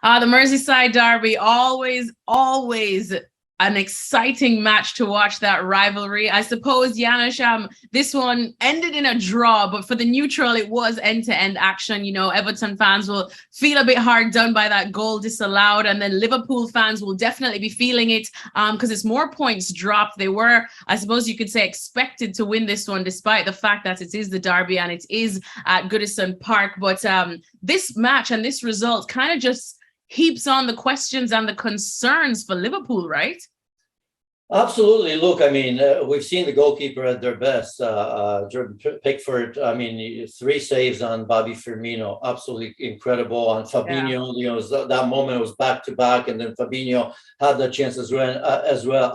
The Merseyside derby, always an exciting match to watch, that rivalry. I suppose, Janusz, this one ended in a draw, but for the neutral, it was end-to-end action. Everton fans will feel a bit hard done by that goal disallowed, and then Liverpool fans will definitely be feeling it because it's more points dropped. They were, I suppose you could say, expected to win this one, despite the fact that it is the derby and it is at Goodison Park. But this match and this result kind of just heaps on the questions and the concerns for Liverpool, right? Absolutely. Look, we've seen the goalkeeper at their best. Jordan Pickford, 3 saves on Bobby Firmino, absolutely incredible. On Fabinho, that moment was back to back, and then Fabinho had the chance as well.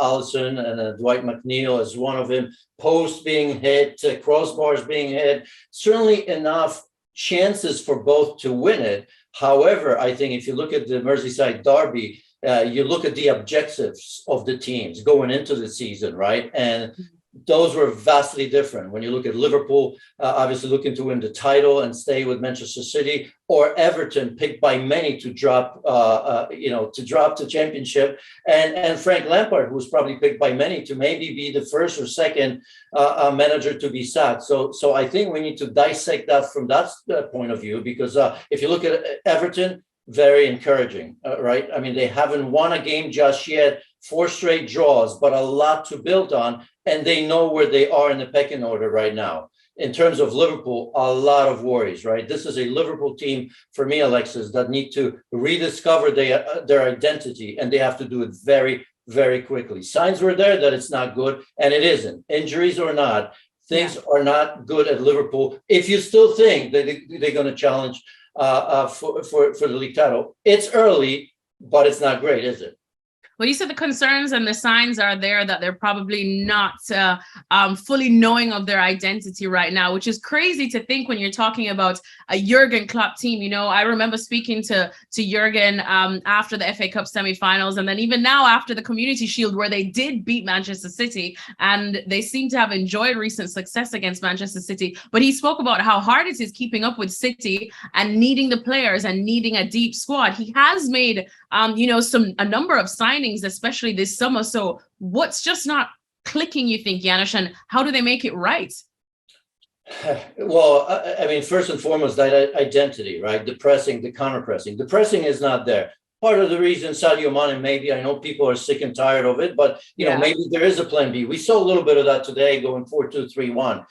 Alisson and Dwight McNeil as one of them. Post being hit, crossbars being hit. Certainly enough chances for both to win it. However, I think if you look at the Merseyside derby, you look at the objectives of the teams going into the season, right? And those were vastly different. When you look at Liverpool, obviously looking to win the title and stay with Manchester City, or Everton, picked by many to drop, the championship, and Frank Lampard, who was probably picked by many to maybe be the first or second manager to be sacked. So I think we need to dissect that from that point of view, because if you look at Everton, very encouraging, right? They haven't won a game just yet, 4 straight draws, but a lot to build on, and they know where they are in the pecking order right now. In terms of Liverpool, a lot of worries, right? This is a Liverpool team, for me, Alexis, that need to rediscover their identity, and they have to do it very, very quickly. Signs were there that it's not good, and it isn't. Injuries or not, things are not good at Liverpool. If you still think that they're going to challenge for the league title, it's early, but it's not great, is it? Well, you said the concerns and the signs are there that they're probably not fully knowing of their identity right now, which is crazy to think when you're talking about a Jurgen Klopp team. I remember speaking to Jurgen after the FA Cup semi-finals, and then even now after the Community Shield, where they did beat Manchester City, and they seem to have enjoyed recent success against Manchester City. But he spoke about how hard it is keeping up with City and needing the players and needing a deep squad. He has made a number of signings, especially this summer. So what's just not clicking, you think, Janusz, and how do they make it right? Well, first and foremost, that identity, right? The pressing, the counter-pressing. The pressing is not there. Part of the reason Sadio Mane, maybe, I know people are sick and tired of it, but maybe there is a plan B. We saw a little bit of that today, going 4-2-3-1.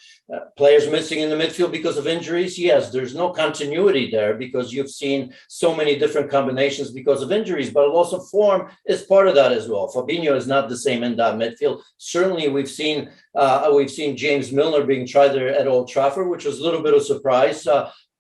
Players missing in the midfield because of injuries. Yes, there's no continuity there because you've seen so many different combinations because of injuries, but also form is part of that as well. Fabinho is not the same in that midfield. Certainly, we've seen James Milner being tried there at Old Trafford, which was a little bit of a surprise.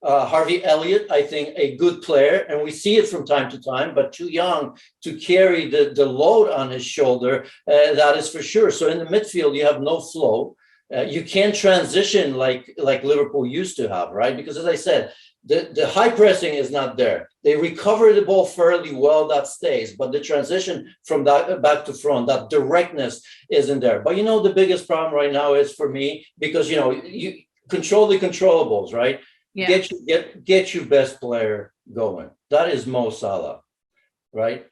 Harvey Elliott, I think, a good player, and we see it from time to time, but too young to carry the load on his shoulder. That is for sure. So in the midfield, you have no flow. You can't transition like Liverpool used to have, right? Because as I said, the high pressing is not there. They recover the ball fairly well, that stays, but the transition from that back to front, that directness isn't there. But the biggest problem right now is, for me, because you control the controllables, right? Yeah. Get your best player going. That is Mo Salah, right?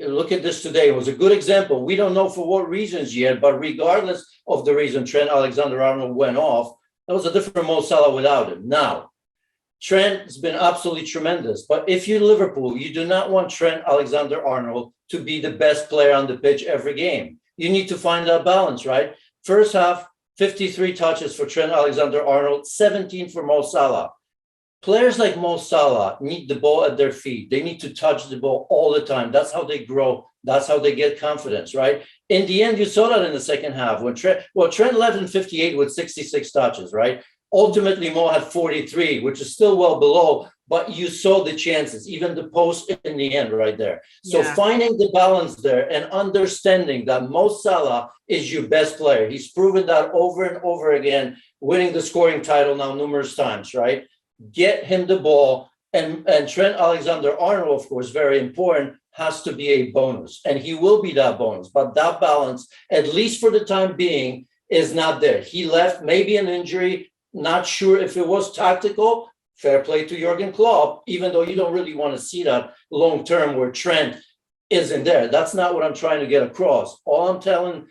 Look at this today. It was a good example. We don't know for what reasons yet, but regardless of the reason Trent Alexander-Arnold went off, that was a different Mo Salah without him. Now, Trent has been absolutely tremendous, but if you're Liverpool, you do not want Trent Alexander-Arnold to be the best player on the pitch every game. You need to find that balance, right? First half, 53 touches for Trent Alexander-Arnold, 17 for Mo Salah. Players like Mo Salah need the ball at their feet. They need to touch the ball all the time. That's how they grow. That's how they get confidence, right? In the end, you saw that in the second half when Trent left in 58 with 66 touches, right? Ultimately, Mo had 43, which is still well below, but you saw the chances, even the post in the end right there. So finding the balance there and understanding that Mo Salah is your best player. He's proven that over and over again, winning the scoring title now numerous times, right? Get him the ball, and Trent Alexander-Arnold, of course, very important, has to be a bonus, and he will be that bonus. But that balance, at least for the time being, is not there. He left, maybe an injury, not sure if it was tactical. fair play to Jurgen Klopp, even though you don't really want to see that long term where Trent isn't there. That's not what I'm trying to get across. All I'm telling,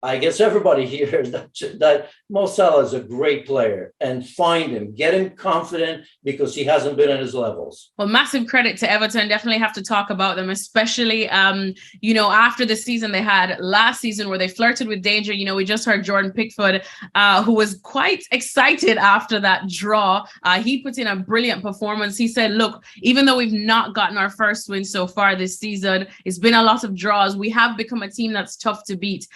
I guess, everybody here is that Mo Salah is a great player, and find him, get him confident, because he hasn't been at his levels. Well, massive credit to Everton. Definitely have to talk about them, especially, after the season they had last season where they flirted with danger. We just heard Jordan Pickford, who was quite excited after that draw. He put in a brilliant performance. He said, look, even though we've not gotten our first win so far this season, it's been a lot of draws. We have become a team that's tough to beat.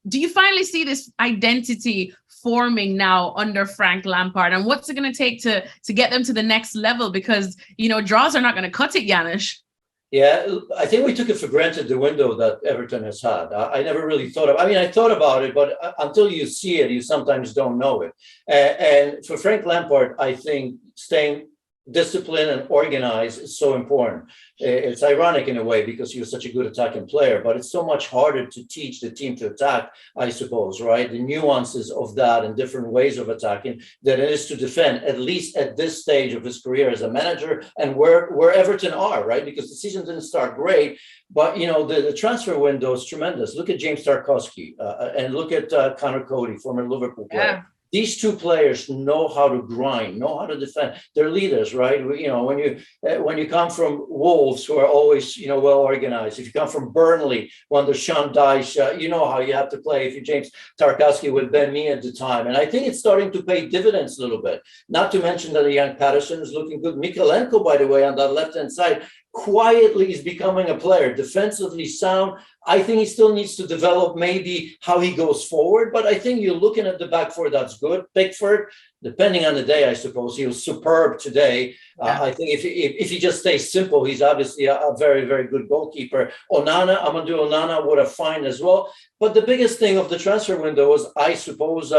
Do you finally see this identity forming now under Frank Lampard, and what's it going to take to get them to the next level? Because draws are not going to cut it, Janusz. Yeah, I think we took it for granted, the window that Everton has had. I never really thought of. I thought about it, but until you see it, you sometimes don't know it. And for Frank Lampard, I think staying disciplined and organized is so important. It's ironic in a way because he was such a good attacking player, but it's so much harder to teach the team to attack, I suppose, right? The nuances of that and different ways of attacking than it is to defend, at least at this stage of his career as a manager and where Everton are, right? Because the season didn't start great, but the transfer window is tremendous. Look at James Tarkowski and look at Connor Cody, former Liverpool player. Yeah. These two players know how to grind, know how to defend. They're leaders, right? When you come from Wolves, who are always well organized. If you come from Burnley, under Sean Dyche, you know how you have to play. If you're James Tarkowski with Ben Mee at the time, and I think it's starting to pay dividends a little bit. Not to mention that the young Patterson is looking good. Michallik, by the way, on that left hand side, quietly is becoming a player, defensively sound. I think he still needs to develop maybe how he goes forward, but I think you're looking at the back four, that's good. Pickford, depending on the day, I suppose, he was superb today. Yeah. I think if he just stays simple, he's obviously a very, very good goalkeeper. Amadou Onana would have fine as well. But the biggest thing of the transfer window was, I suppose,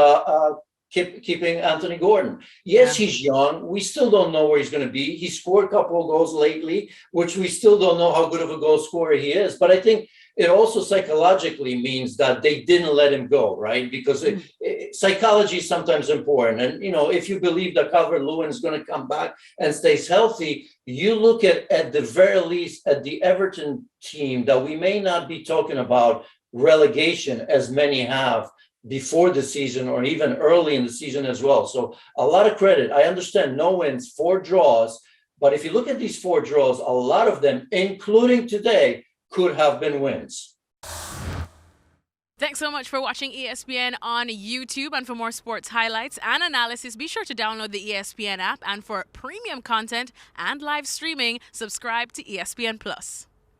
keeping Anthony Gordon. Yes, yeah. He's young. We still don't know where he's going to be. He scored a couple of goals lately, which we still don't know how good of a goal scorer he is. But I think it also psychologically means that they didn't let him go, right? Because psychology is sometimes important. And, if you believe that Calvert-Lewin is going to come back and stays healthy, you look at the very least at the Everton team that we may not be talking about relegation as many have before the season or even early in the season as well. So a lot of credit. I understand no wins, 4 draws. But if you look at these 4 draws, a lot of them, including today, could have been wins. Thanks so much for watching ESPN on YouTube. And for more sports highlights and analysis, be sure to download the ESPN app. And for premium content and live streaming, subscribe to ESPN Plus.